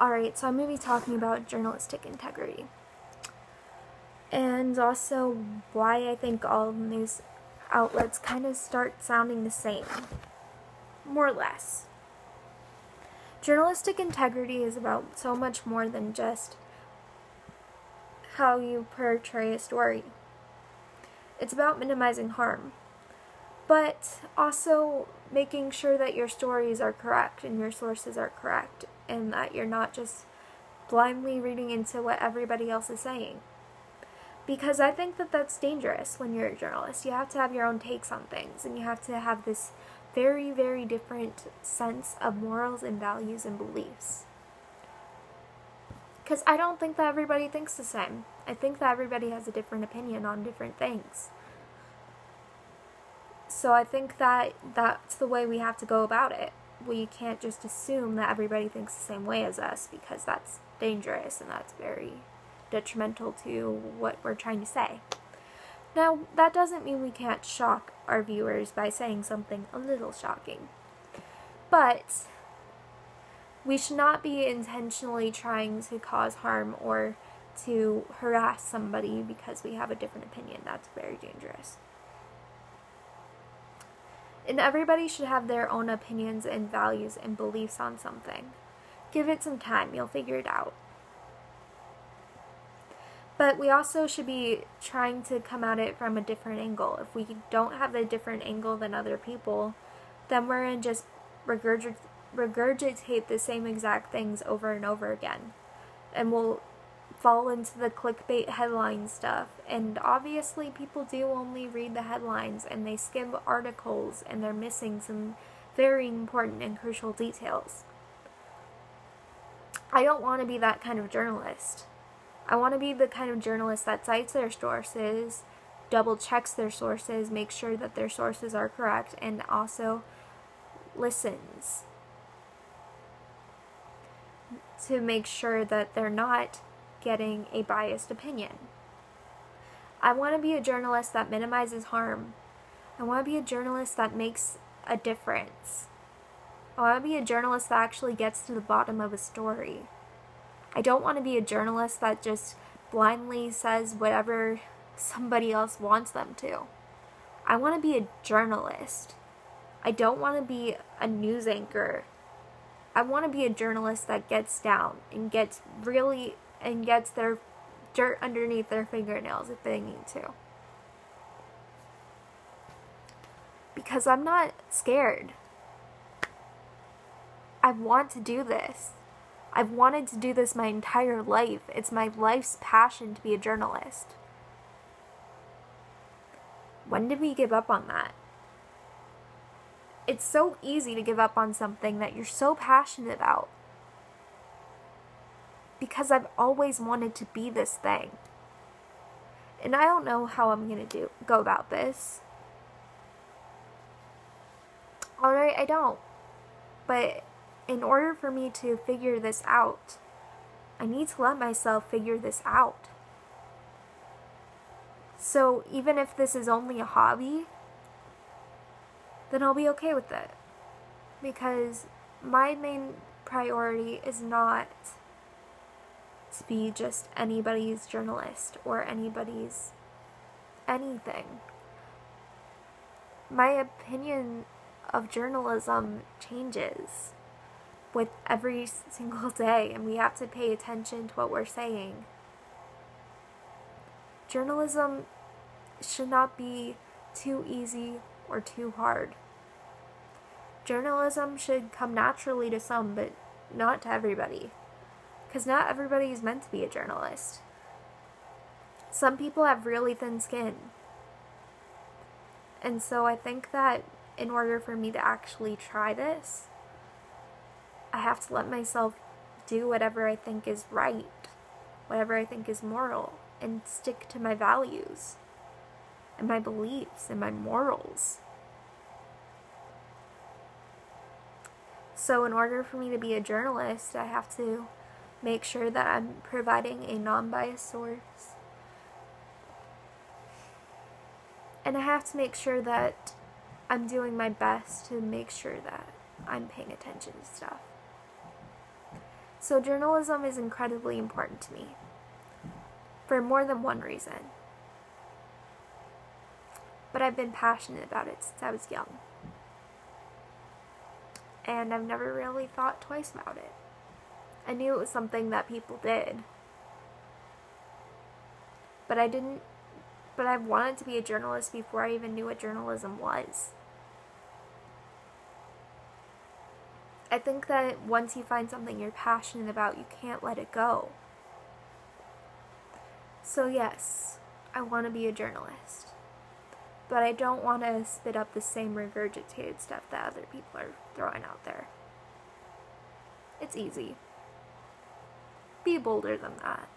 Alright, so I'm going to be talking about journalistic integrity. And also why I think all news outlets kind of start sounding the same. More or less. Journalistic integrity is about so much more than just how you portray a story. It's about minimizing harm, but also making sure that your stories are correct and your sources are correct, and that you're not just blindly reading into what everybody else is saying. Because I think that that's dangerous when you're a journalist. You have to have your own takes on things, and you have to have this very, very different sense of morals and values and beliefs. Because I don't think that everybody thinks the same. I think that everybody has a different opinion on different things. So I think that that's the way we have to go about it. We can't just assume that everybody thinks the same way as us, because that's dangerous and that's very detrimental to what we're trying to say. Now, that doesn't mean we can't shock our viewers by saying something a little shocking. But we should not be intentionally trying to cause harm or to harass somebody because we have a different opinion. That's very dangerous. And everybody should have their own opinions and values and beliefs on something. Give it some time, you'll figure it out. But we also should be trying to come at it from a different angle. If we don't have a different angle than other people, then we're going to just regurgitate the same exact things over and over again. And we'll fall into the clickbait headline stuff. And obviously people do only read the headlines and they skim articles and they're missing some very important and crucial details. I don't want to be that kind of journalist. I want to be the kind of journalist that cites their sources, double checks their sources, makes sure that their sources are correct, and also listens to make sure that they're not getting a biased opinion. I want to be a journalist that minimizes harm. I want to be a journalist that makes a difference. I want to be a journalist that actually gets to the bottom of a story. I don't want to be a journalist that just blindly says whatever somebody else wants them to. I want to be a journalist. I don't want to be a news anchor. I want to be a journalist that gets down and gets their dirt underneath their fingernails if they need to. Because I'm not scared. I want to do this. I've wanted to do this my entire life. It's my life's passion to be a journalist. When did we give up on that? It's so easy to give up on something that you're so passionate about. Because I've always wanted to be this thing. And I don't know how I'm going to go about this. Alright, I don't. But in order for me to figure this out, I need to let myself figure this out. So even if this is only a hobby, then I'll be okay with it. Because my main priority is not to be just anybody's journalist or anybody's anything. My opinion of journalism changes with every single day, and we have to pay attention to what we're saying. Journalism should not be too easy or too hard. Journalism should come naturally to some, but not to everybody. Because not everybody is meant to be a journalist. Some people have really thin skin. And so I think that in order for me to actually try this, I have to let myself do whatever I think is right, whatever I think is moral, and stick to my values, and my beliefs, and my morals. So in order for me to be a journalist, I have to make sure that I'm providing a non-biased source. And I have to make sure that I'm doing my best to make sure that I'm paying attention to stuff. So journalism is incredibly important to me for more than one reason. But I've been passionate about it since I was young. And I've never really thought twice about it. I knew it was something that people did. But I wanted to be a journalist before I even knew what journalism was. I think that once you find something you're passionate about, you can't let it go. So yes, I want to be a journalist. But I don't want to spit up the same regurgitated stuff that other people are throwing out there. It's easy. Be bolder than that.